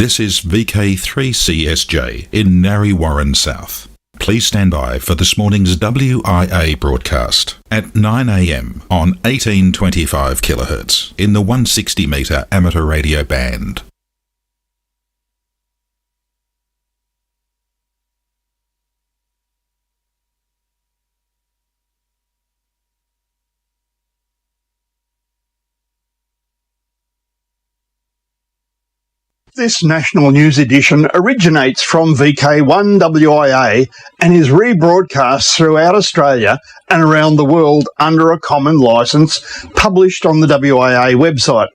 This is VK3CSJ in Narre Warren South. Please stand by for this morning's WIA broadcast at 9 a.m. on 1825 kHz in the 160 metre amateur radio band. This national news edition originates from VK1WIA and is rebroadcast throughout Australia and around the world under a common licence published on the WIA website.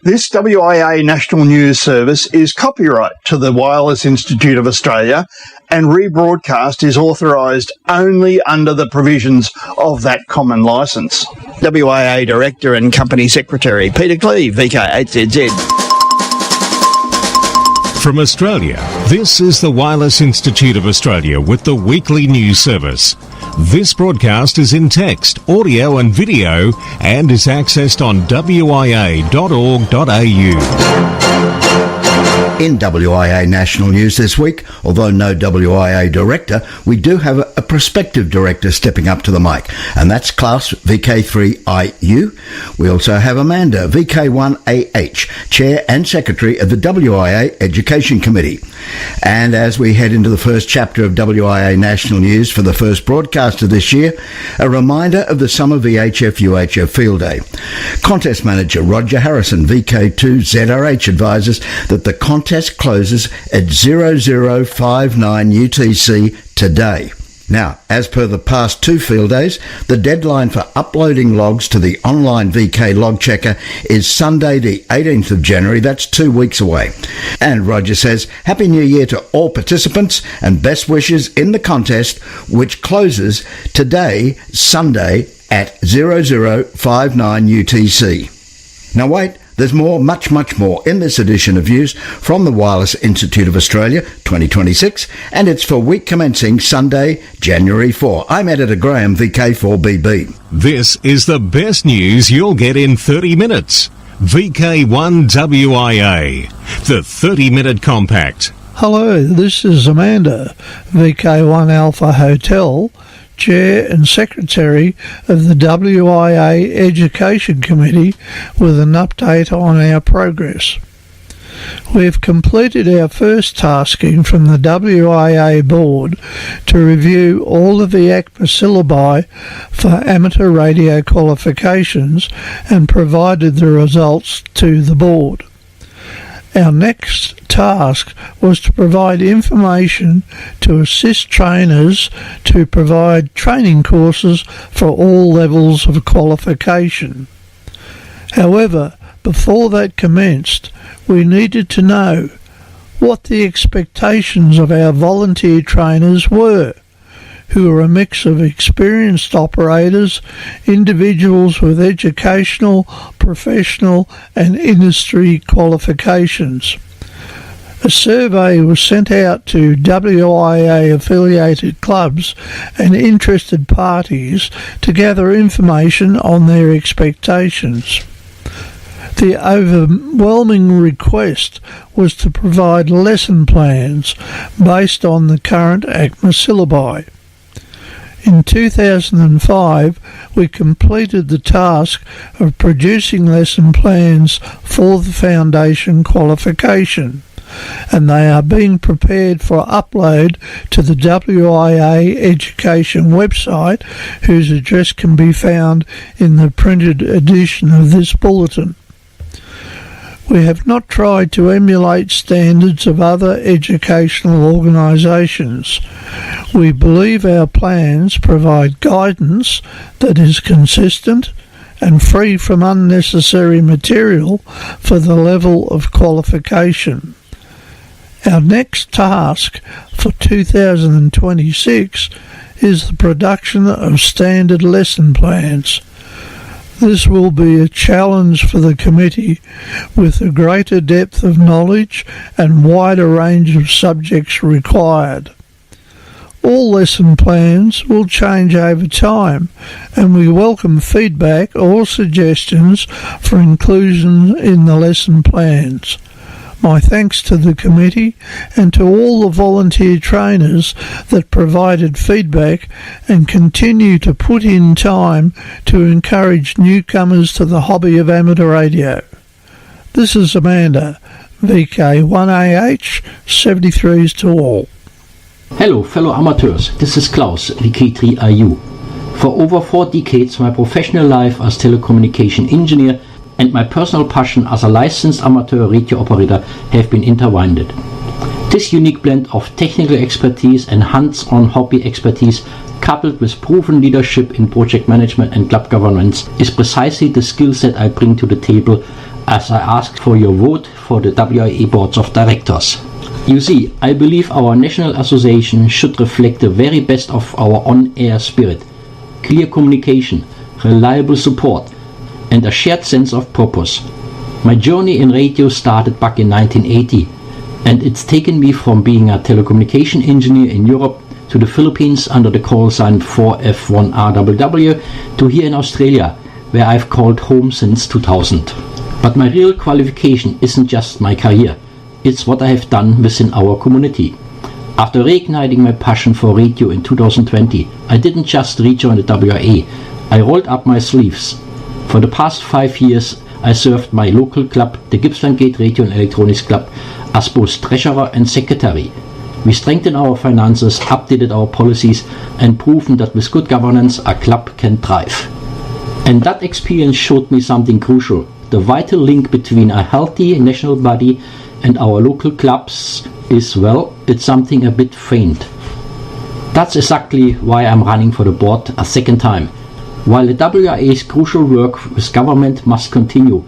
This WIA national news service is copyright to the Wireless Institute of Australia, and rebroadcast is authorised only under the provisions of that common licence. WIA Director and Company Secretary Peter Cleave, VK8ZZ. From Australia, this is the Wireless Institute of Australia with the weekly news service. This broadcast is in text, audio and video and is accessed on wia.org.au. In WIA National News this week, although no WIA director, we do have a prospective director stepping up to the mic, and that's Klaus, VK3IU. We also have Amanda, VK1AH, Chair and Secretary of the WIA Education Committee. And as we head into the first chapter of WIA National News for the first broadcast of this year, a reminder of the Summer VHF-UHF Field Day. Contest Manager Roger Harrison, VK2ZRH, advises that the contest closes at 0059 UTC today. Now, as per the past two field days, the deadline for uploading logs to the online VK log checker is Sunday the 18th of January. That's 2 weeks away. And Roger says, Happy New Year to all participants and best wishes in the contest, which closes today, Sunday, at 0059 UTC. Now wait, there's more, much more in this edition of Views from the Wireless Institute of Australia 2026, and it's for week commencing Sunday, January 4. I'm Editor Graham, VK4BB. This is the best news you'll get in 30 minutes. VK1WIA, the 30-minute compact. Hello, this is Amanda, VK1 Alpha Hotel, Chair and Secretary of the WIA Education Committee, with an update on our progress. We've completed our first tasking from the WIA board to review all of the ACMA syllabi for amateur radio qualifications and provided the results to the board. Our next task was to provide information to assist trainers to provide training courses for all levels of qualification. However, before that commenced, we needed to know what the expectations of our volunteer trainers were, who are a mix of experienced operators, individuals with educational, professional and industry qualifications. A survey was sent out to WIA-affiliated clubs and interested parties to gather information on their expectations. The overwhelming request was to provide lesson plans based on the current ACMA syllabi. In 2005, we completed the task of producing lesson plans for the Foundation qualification, and they are being prepared for upload to the WIA Education website, whose address can be found in the printed edition of this bulletin. We have not tried to emulate standards of other educational organisations. We believe our plans provide guidance that is consistent and free from unnecessary material for the level of qualification. Our next task for 2026 is the production of standard lesson plans. This will be a challenge for the committee, with a greater depth of knowledge and wider range of subjects required. All lesson plans will change over time, and we welcome feedback or suggestions for inclusion in the lesson plans. My thanks to the committee and to all the volunteer trainers that provided feedback and continue to put in time to encourage newcomers to the hobby of amateur radio. This is Amanda, VK1AH, 73s to all. Hello fellow amateurs, this is Klaus, VK3IU. For over 4 decades my professional life as telecommunication engineer and my personal passion as a licensed amateur radio operator have been intertwined. This unique blend of technical expertise and hands-on hobby expertise coupled with proven leadership in project management and club governance is precisely the skill set I bring to the table as I ask for your vote for the WIA Boards of Directors. You see, I believe our National Association should reflect the very best of our on-air spirit, clear communication, reliable support, and a shared sense of purpose. My journey in radio started back in 1980, and it's taken me from being a telecommunication engineer in Europe to the Philippines under the call sign 4F1RWW to here in Australia, where I've called home since 2000. But my real qualification isn't just my career, it's what I have done within our community. After reigniting my passion for radio in 2020, I didn't just rejoin the WIA, I rolled up my sleeves. For the past 5 years, I served my local club, the Gippsland Gate Radio and Electronics Club, as both treasurer and secretary. We strengthened our finances, updated our policies, and proven that with good governance, a club can thrive. And that experience showed me something crucial. The vital link between a healthy national body and our local clubs is, well, it's something a bit faint. That's exactly why I'm running for the board a second time. While the WIA's crucial work with government must continue,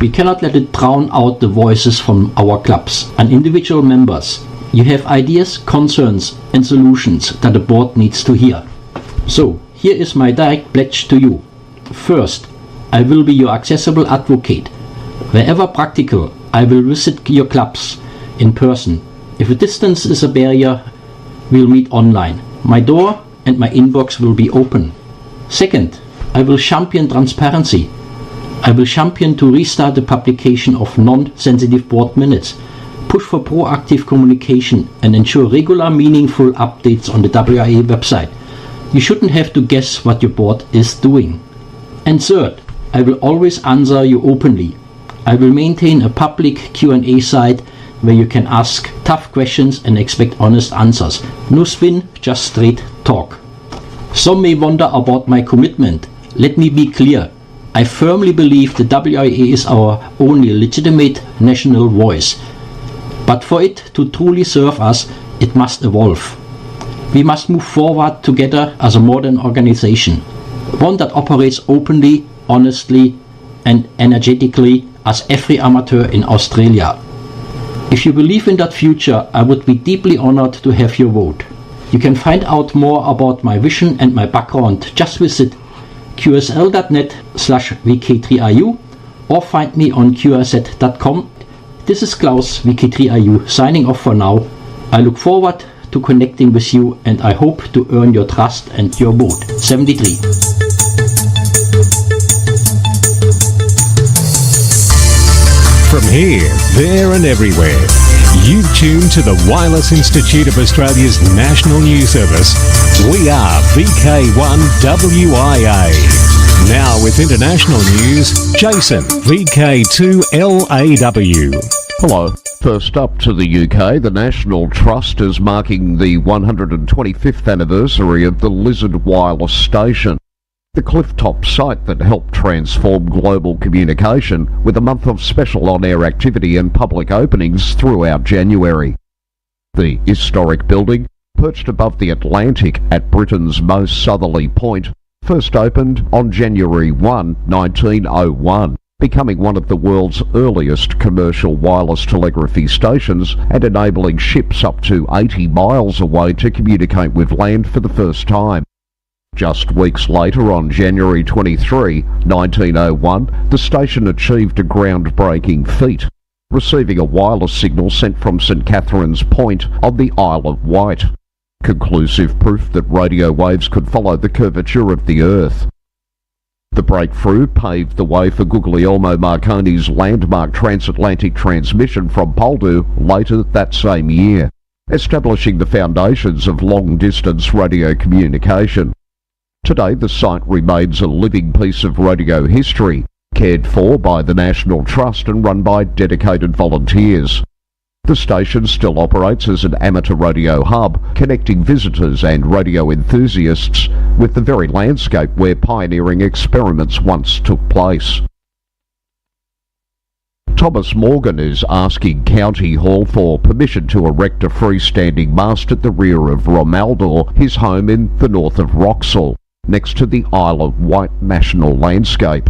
we cannot let it drown out the voices from our clubs and individual members. You have ideas, concerns and solutions that the board needs to hear. So, here is my direct pledge to you. First, I will be your accessible advocate. Wherever practical, I will visit your clubs in person. If a distance is a barrier, we'll meet online. My door and my inbox will be open. Second, I will champion transparency. I will champion to restart the publication of non-sensitive board minutes, push for proactive communication and ensure regular meaningful updates on the WIA website. You shouldn't have to guess what your board is doing. And third, I will always answer you openly. I will maintain a public Q&A site where you can ask tough questions and expect honest answers. No spin, just straight talk. Some may wonder about my commitment. Let me be clear. I firmly believe the WIA is our only legitimate national voice. But for it to truly serve us, it must evolve. We must move forward together as a modern organization. One that operates openly, honestly and energetically as every amateur in Australia. If you believe in that future, I would be deeply honored to have your vote. You can find out more about my vision and my background. Just visit qsl.net/vk3iu or find me on qrz.com. This is Klaus, VK3iu, signing off for now. I look forward to connecting with you and I hope to earn your trust and your vote. 73. From here, there and everywhere, you've tuned to the Wireless Institute of Australia's National News Service. We are VK1WIA. Now with international news, Jason, VK2LAW. Hello. First up to the UK, the National Trust is marking the 125th anniversary of the Lizard Wireless Station, the clifftop site that helped transform global communication, with a month of special on-air activity and public openings throughout January. The historic building, perched above the Atlantic at Britain's most southerly point, first opened on January 1, 1901. Becoming one of the world's earliest commercial wireless telegraphy stations and enabling ships up to 80 miles away to communicate with land for the first time. Just weeks later, on January 23, 1901, the station achieved a groundbreaking feat, receiving a wireless signal sent from St Catherine's Point on the Isle of Wight, conclusive proof that radio waves could follow the curvature of the Earth. The breakthrough paved the way for Guglielmo Marconi's landmark transatlantic transmission from Poldhu later that same year, establishing the foundations of long-distance radio communication. Today the site remains a living piece of radio history, cared for by the National Trust and run by dedicated volunteers. The station still operates as an amateur radio hub, connecting visitors and radio enthusiasts with the very landscape where pioneering experiments once took place. Thomas Morgan is asking County Hall for permission to erect a freestanding mast at the rear of Romaldor, his home in the north of Wroxall, next to the Isle of Wight National Landscape.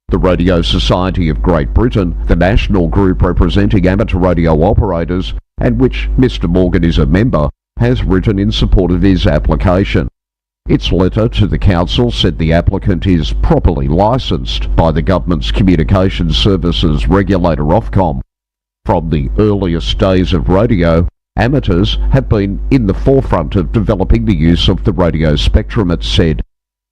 The Radio Society of Great Britain, the national group representing amateur radio operators, and which Mr. Morgan is a member, has written in support of his application. Its letter to the council said the applicant is properly licensed by the government's communications services regulator Ofcom. From the earliest days of radio, amateurs have been in the forefront of developing the use of the radio spectrum, it said.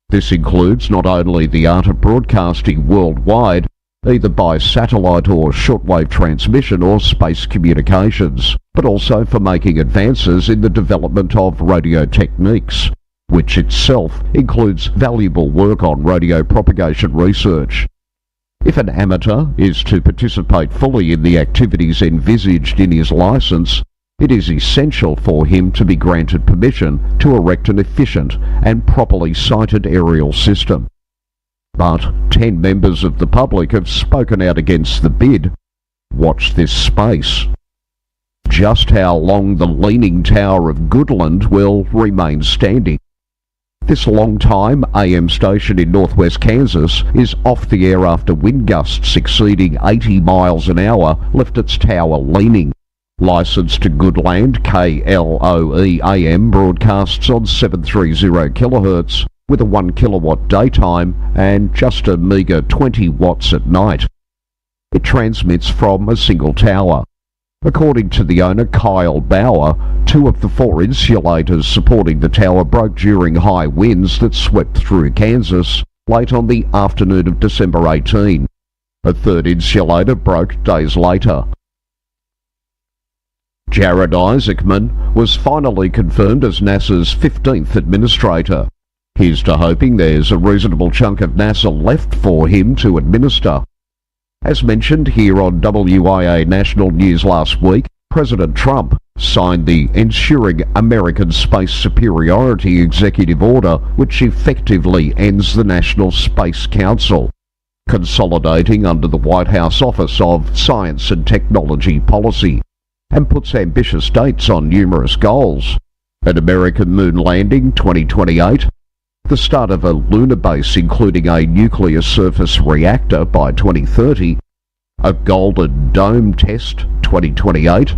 This includes not only the art of broadcasting worldwide, either by satellite or shortwave transmission or space communications, but also for making advances in the development of radio techniques, which itself includes valuable work on radio propagation research. If an amateur is to participate fully in the activities envisaged in his licence, it is essential for him to be granted permission to erect an efficient and properly sited aerial system. But 10 members of the public have spoken out against the bid. Watch this space. Just how long the Leaning Tower of Goodland will remain standing. This long-time AM station in northwest Kansas is off the air after wind gusts exceeding 80 miles an hour left its tower leaning. Licensed to Goodland, KLOE AM broadcasts on 730 kHz with a 1 kilowatt daytime and just a meagre 20 watts at night. It transmits from a single tower. According to the owner, Kyle Bauer, 2 of the 4 insulators supporting the tower broke during high winds that swept through Kansas late on the afternoon of December 18. A 3rd insulator broke days later. Jared Isaacman was finally confirmed as NASA's 15th administrator. Here's to hoping there's a reasonable chunk of NASA left for him to administer. As mentioned here on WIA National News last week, President Trump signed the Ensuring American Space Superiority Executive Order, which effectively ends the National Space Council, consolidating under the White House Office of Science and Technology Policy, and puts ambitious dates on numerous goals. An American moon landing 2028, the start of a lunar base including a nuclear surface reactor by 2030, a Golden Dome test 2028,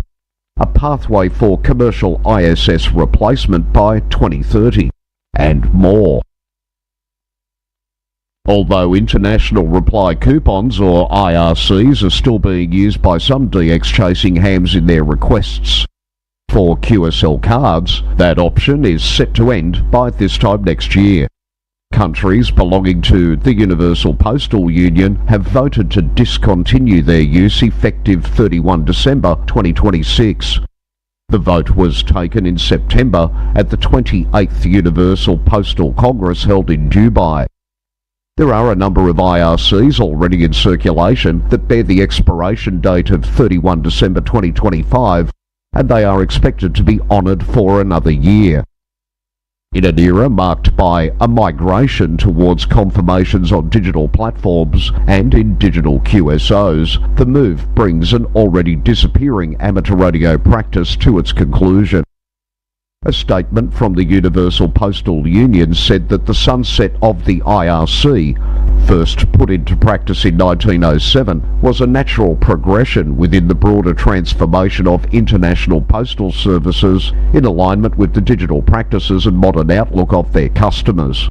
a pathway for commercial ISS replacement by 2030, and more. Although international reply coupons, or IRCs, are still being used by some DX chasing hams in their requests for QSL cards, that option is set to end by this time next year. Countries belonging to the Universal Postal Union have voted to discontinue their use effective 31 December 2026. The vote was taken in September at the 28th Universal Postal Congress held in Dubai. There are a number of IRCs already in circulation that bear the expiration date of 31 December 2025, and they are expected to be honoured for another year. In an era marked by a migration towards confirmations on digital platforms and in digital QSOs, the move brings an already disappearing amateur radio practice to its conclusion. A statement from the Universal Postal Union said that the sunset of the IRC, first put into practice in 1907, was a natural progression within the broader transformation of international postal services in alignment with the digital practices and modern outlook of their customers.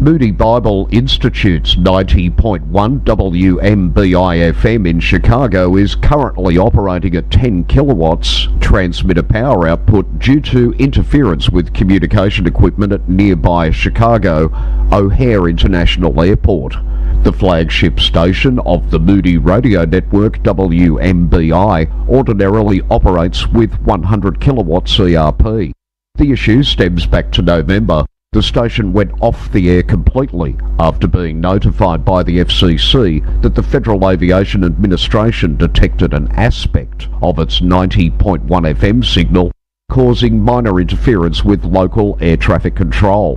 Moody Bible Institute's 90.1 WMBI-FM in Chicago is currently operating at 10 kilowatts transmitter power output due to interference with communication equipment at nearby Chicago O'Hare International Airport. The flagship station of the Moody radio network, WMBI, ordinarily operates with 100 kilowatts ERP. The issue stems back to November. The station went off the air completely after being notified by the FCC that the Federal Aviation Administration detected an aspect of its 90.1 FM signal causing minor interference with local air traffic control.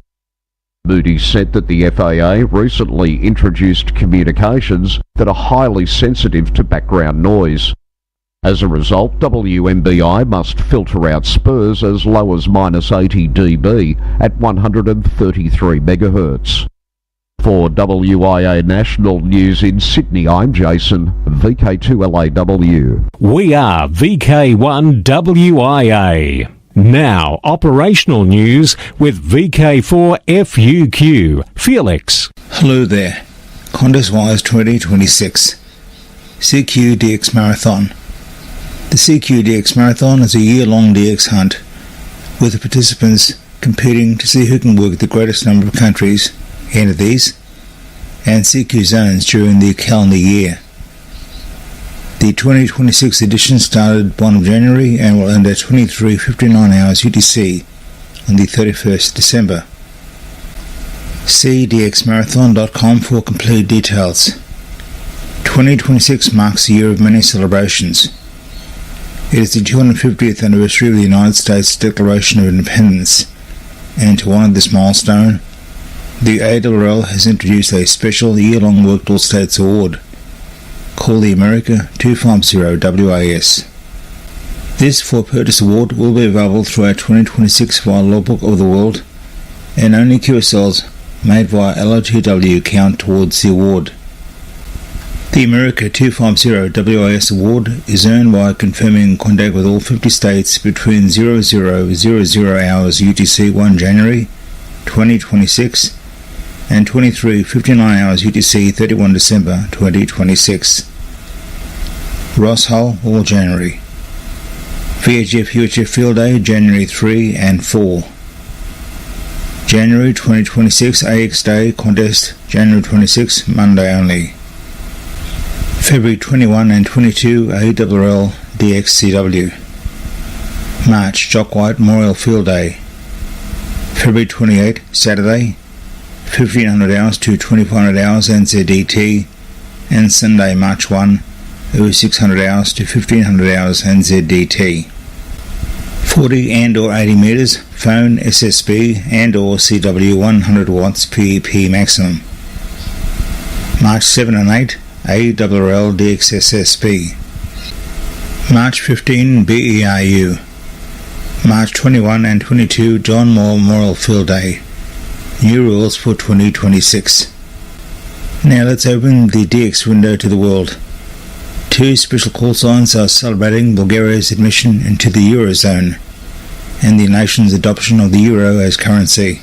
Moody said that the FAA recently introduced communications that are highly sensitive to background noise. As a result, WMBI must filter out spurs as low as minus 80 dB at 133 MHz. For WIA National News in Sydney, I'm Jason, VK2LAW. We are VK1WIA. Now, operational news with VK4FUQ. Felix. Hello there. Contest Wise 2026 CQ DX Marathon. The CQ DX Marathon is a year-long DX hunt with the participants competing to see who can work the greatest number of countries, entities, and CQ zones during the calendar year. The 2026 edition started 1 January and will end at 23:59 hours UTC on the 31st December. See dxmarathon.com for complete details. 2026 marks a year of many celebrations. It is the 250th anniversary of the United States Declaration of Independence, and to honour this milestone, the ARRL has introduced a special year-long Worked All States Award called the America 250 WAS. This for-purchase award will be available throughout 2026 via Logbook of the World, and only QSLs made via LOTW count towards the award. The America 250 WAS Award is earned by confirming contact with all 50 states between 0000 hours UTC 1 January 2026 and 23:59 hours UTC 31 December 2026. Ross Hull, all January. VHF UHF Field Day, January 3 and 4. January 2026 AX Day Contest, January 26, Monday only. February 21 and 22 ARRL DXCW. March Jock White Memorial Field Day. February 28, Saturday, 1500 hours to 2500 hours NZDT, and Sunday, March 1, 0600 hours to 1500 hours NZDT. 40 and or 80 meters, phone SSB and or CW 100 watts PEP maximum. March 7 and 8, ARRL DXSSB. March 15, BERU. March 21 and 22, John Moore Memorial Field Day. New rules for 2026. Now let's open the DX window to the world. Two special call signs are celebrating Bulgaria's admission into the Eurozone and the nation's adoption of the Euro as currency.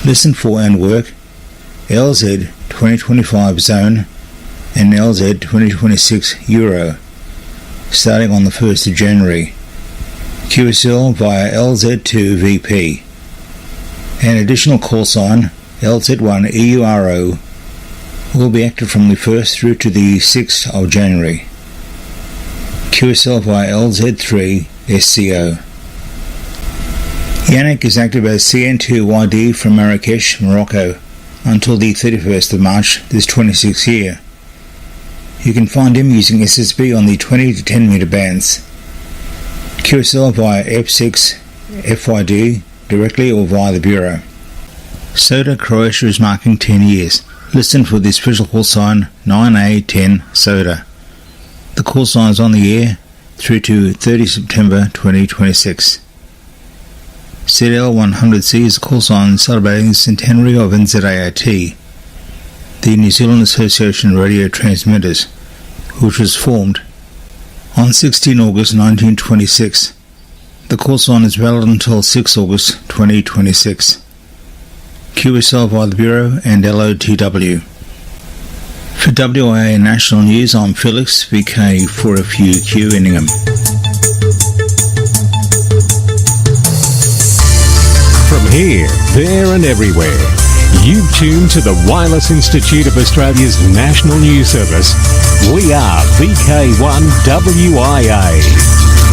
Listen for and work LZ 2025 Zone and LZ 2026 Euro, starting on the 1st of January. QSL via LZ2 VP. An additional call sign, LZ1 EURO, will be active from the 1st through to the 6th of January. QSL via LZ3 SCO. Yannick is active as CN2YD from Marrakesh, Morocco, until the 31st of March this 26th year. You can find him using SSB on the 20 to 10 meter bands. QSL via F6 FYD directly or via the Bureau. Soda Croatia is marking 10 years. Listen for the special call sign 9A10 Soda. The call sign is on the air through to 30 September 2026. ZL100C is the call sign celebrating the centenary of NZART, the New Zealand Association of Radio Transmitters, which was formed on 16 August 1926. The call sign is valid until 6 August 2026. QSL via the Bureau and LOTW. For WIA National News, I'm Felix, VK4FUQ Inningham. From here, there and everywhere, you've tuned to the Wireless Institute of Australia's National News Service. We are VK1WIA.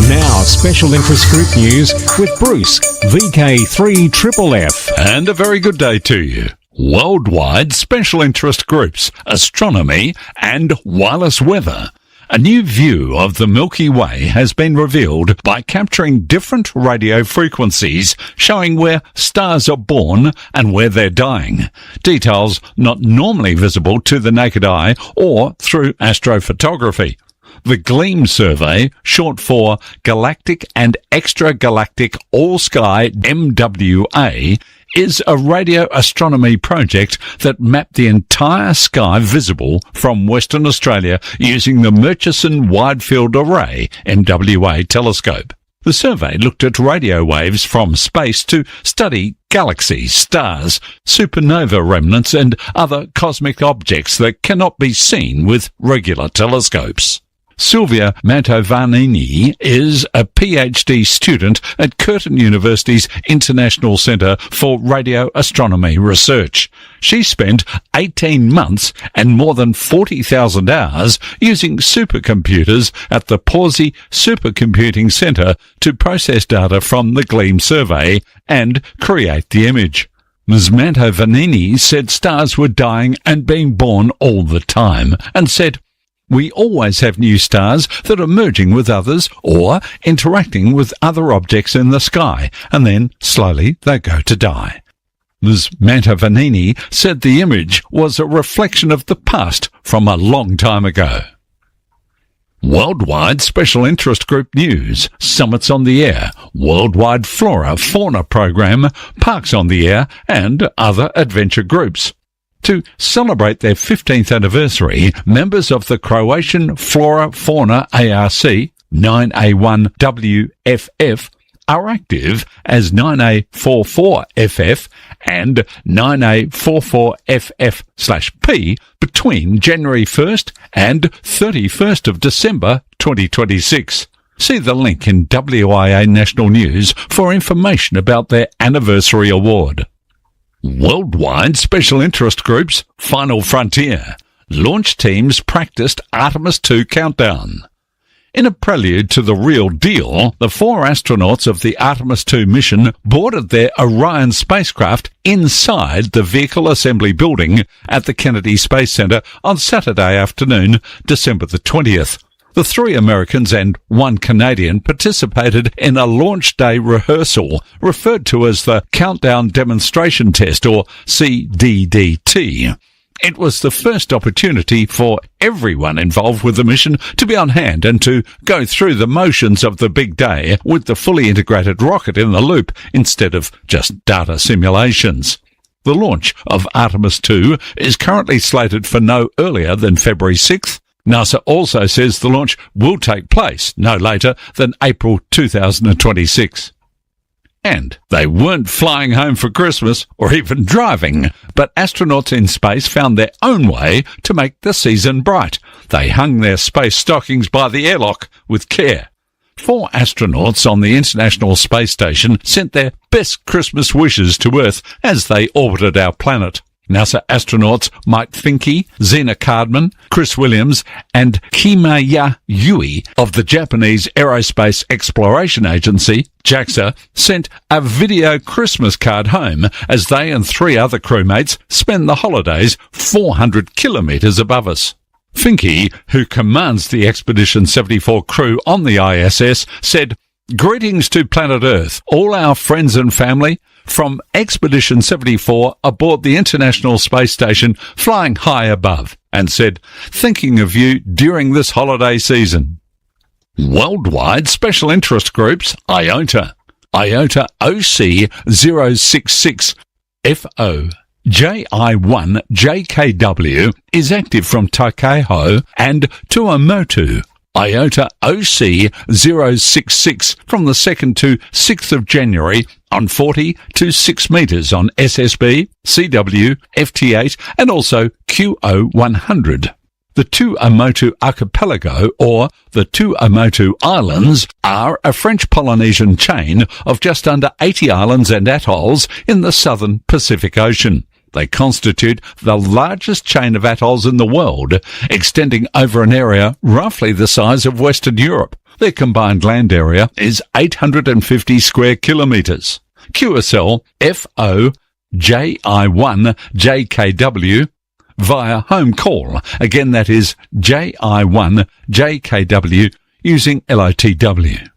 Now, Special Interest Group News with Bruce, VK3FFF. And a very good day to you. Worldwide Special Interest Groups, Astronomy and Wireless Weather. A new view of the Milky Way has been revealed by capturing different radio frequencies, showing where stars are born and where they're dying. Details not normally visible to the naked eye or through astrophotography. The GLEAM survey, short for Galactic and Extragalactic All-Sky MWA, is a radio astronomy project that mapped the entire sky visible from Western Australia using the Murchison Wide Field Array MWA telescope. The survey looked at radio waves from space to study galaxies, stars, supernova remnants and other cosmic objects that cannot be seen with regular telescopes. Silvia Mantovanini is a PhD student at Curtin University's International Centre for Radio Astronomy Research. She spent 18 months and more than 40,000 hours using supercomputers at the Pawsey Supercomputing Centre to process data from the GLEAM survey and create the image. Ms. Mantovanini said stars were dying and being born all the time, and said, "We always have new stars that are merging with others or interacting with other objects in the sky, and then slowly they go to die." Ms. Mantovanini said the image was a reflection of the past from a long time ago. Worldwide Special Interest Group News, Summits on the Air, Worldwide Flora Fauna Program, Parks on the Air, and other adventure groups. To celebrate their 15th anniversary, members of the Croatian Flora Fauna ARC 9A1WFF are active as 9A44FF and 9A44FF/P between January 1st and 31st of December 2026. See the link in WIA National News for information about their anniversary award. Worldwide Special Interest Groups, Final Frontier. Launch teams practiced Artemis II countdown. In a prelude to the real deal, the 4 astronauts of the Artemis II mission boarded their Orion spacecraft inside the Vehicle Assembly Building at the Kennedy Space Center on Saturday afternoon, December the 20th. The 3 Americans and 1 Canadian participated in a launch day rehearsal referred to as the Countdown Demonstration Test, or CDDT. It was the first opportunity for everyone involved with the mission to be on hand and to go through the motions of the big day with the fully integrated rocket in the loop instead of just data simulations. The launch of Artemis II is currently slated for no earlier than February 6th. NASA also says the launch will take place no later than April 2026. And they weren't flying home for Christmas or even driving, but astronauts in space found their own way to make the season bright. They hung their space stockings by the airlock with care. 4 astronauts on the International Space Station sent their best Christmas wishes to Earth as they orbited our planet. NASA astronauts Mike Finke, Zena Cardman, Chris Williams, and Kimaya Yui of the Japanese Aerospace Exploration Agency, JAXA, sent a video Christmas card home as they and 3 other crewmates spend the holidays 400 kilometres above us. Finke, who commands the Expedition 74 crew on the ISS, said, "Greetings to planet Earth, all our friends and family, from Expedition 74 aboard the International Space Station flying high above," and said, "Thinking of you during this holiday season." Worldwide Special Interest Groups, IOTA. IOTA OC066 FO JI1JKW is active from Takaiho and Tuamotu, IOTA OC066 from the 2nd to 6th of January on 40 to 6 metres on SSB, CW, FT8 and also QO100. The Tuamotu Archipelago, or the Tuamotu Islands, are a French-Polynesian chain of just under 80 islands and atolls in the southern Pacific Ocean. They constitute the largest chain of atolls in the world, extending over an area roughly the size of Western Europe. Their combined land area is 850 square kilometres. QSL FOJI1JKW via home call. Again, that is JI1JKW using LOTW.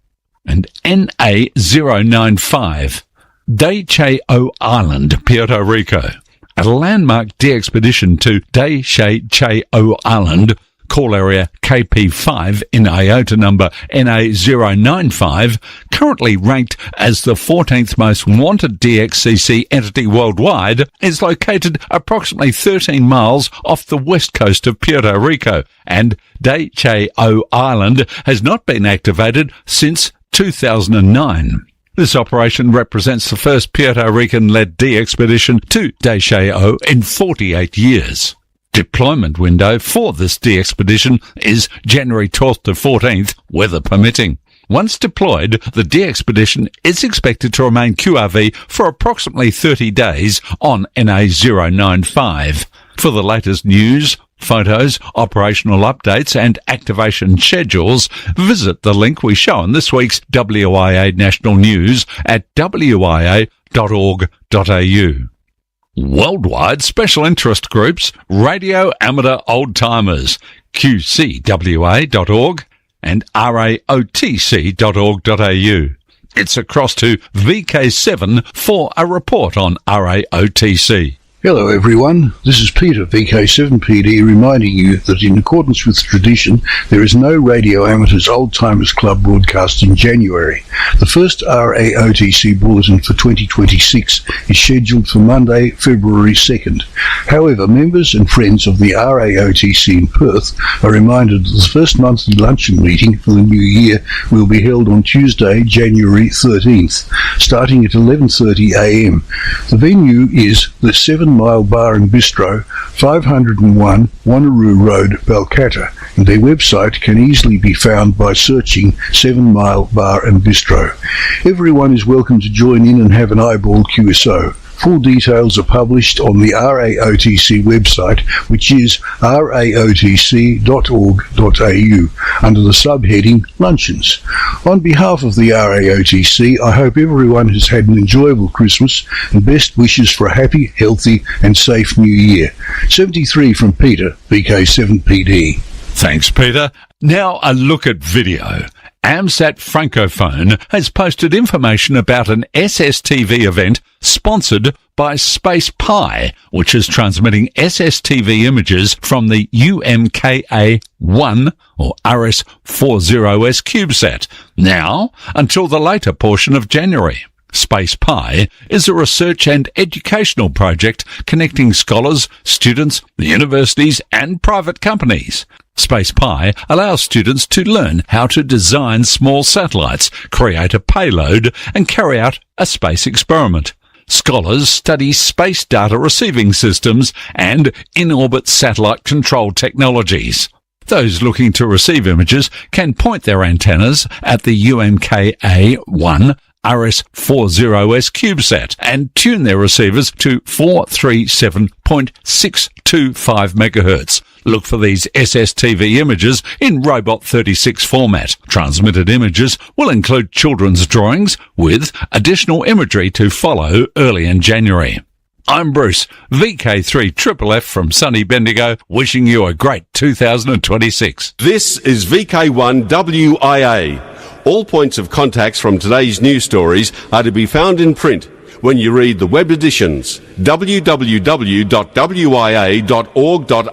And NA095, Dechao Island, Puerto Rico. A landmark de-expedition to Dechao Island, call area KP5 in IOTA number NA095, currently ranked as the 14th most wanted DXCC entity worldwide, is located approximately 13 miles off the west coast of Puerto Rico, and Dechao Island has not been activated since 2009. This operation represents the first Puerto Rican-led de-expedition to Dechao in 48 years. Deployment window for this de-expedition is January 12th to 14th, weather permitting. Once deployed, the de-expedition is expected to remain QRV for approximately 30 days on NA095. For the latest news, photos, operational updates and activation schedules, visit the link we show in this week's WIA National News at wia.org.au. Worldwide Special Interest Groups, Radio Amateur Old Timers, qcwa.org and raotc.org.au. It's across to VK7 for a report on RAOTC. Hello everyone, this is Peter, VK7PD, reminding you that in accordance with tradition, there is no Radio Amateurs Old Timers Club broadcast in January. The first RAOTC bulletin for 2026 is scheduled for Monday, February 2nd. However, members and friends of the RAOTC in Perth are reminded that the first monthly luncheon meeting for the new year will be held on Tuesday, January 13th, starting at 11:30am. The venue is the 7 Mile Bar and Bistro, 501 Wanneroo Road, Balcatta, and their website can easily be found by searching 7 Mile Bar and Bistro. Everyone is welcome to join in and have an eyeball QSO. Full details are published on the RAOTC website, which is raotc.org.au, under the subheading Luncheons. On behalf of the RAOTC, I hope everyone has had an enjoyable Christmas and best wishes for a happy, healthy and safe New Year. 73 from Peter, VK7PD. Thanks, Peter. Now a look at video. AMSAT Francophone has posted information about an SSTV event sponsored by Space Pi, which is transmitting SSTV images from the UMKA-1 or RS-40S CubeSat, now until the later portion of January. Space Pi is a research and educational project connecting scholars, students, universities and private companies. Space Pi allows students to learn how to design small satellites, create a payload and carry out a space experiment. Scholars study space data receiving systems and in-orbit satellite control technologies. Those looking to receive images can point their antennas at the UMKA-1 RS-40S CubeSat and tune their receivers to 437.625 MHz. Look for these SSTV images in Robot 36 format. Transmitted images will include children's drawings with additional imagery to follow early in January. I'm Bruce, VK3FFF from sunny Bendigo, wishing you a great 2026. This is VK1WIA. All points of contacts from today's news stories are to be found in print when you read the web editions, www.wia.org.au.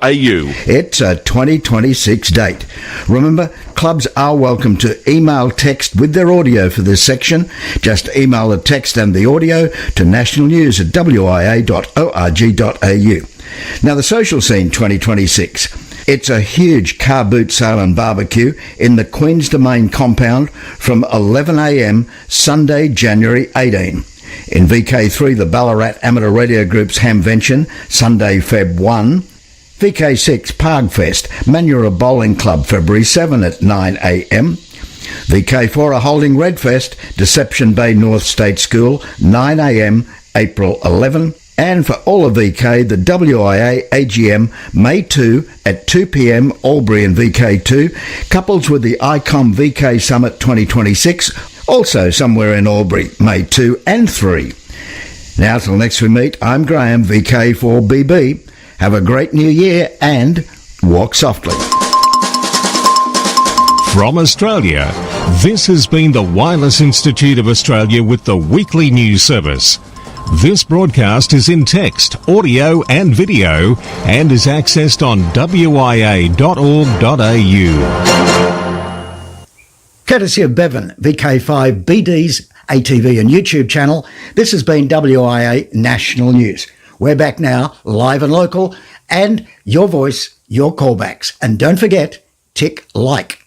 It's a 2026 date. Remember, clubs are welcome to email text with their audio for this section. Just email the text and the audio to nationalnews@wia.org.au. Now, the social scene 2026. It's a huge car boot sale and barbecue in the Queen's Domain compound from 11am Sunday, January 18. In VK3, the Ballarat Amateur Radio Group's Hamvention, Sunday, Feb 1. VK6, Pargfest, Manura Bowling Club, February 7 at 9am. VK4 are holding Redfest, Deception Bay North State School, 9am, April 11. And for all of VK, the WIA AGM, May 2 at 2pm, Albury and VK2, couples with the ICOM VK Summit 2026, also somewhere in Albury, May 2 and 3. Now till next we meet, I'm Graham, VK4BB. Have a great new year and walk softly. From Australia, this has been the Wireless Institute of Australia with the weekly news service. This broadcast is in text, audio and video and is accessed on wia.org.au. Courtesy of Bevan, VK5 BD's ATV and YouTube channel, this has been WIA National News. We're back now, live and local, and your voice, your callbacks. And don't forget, tick like.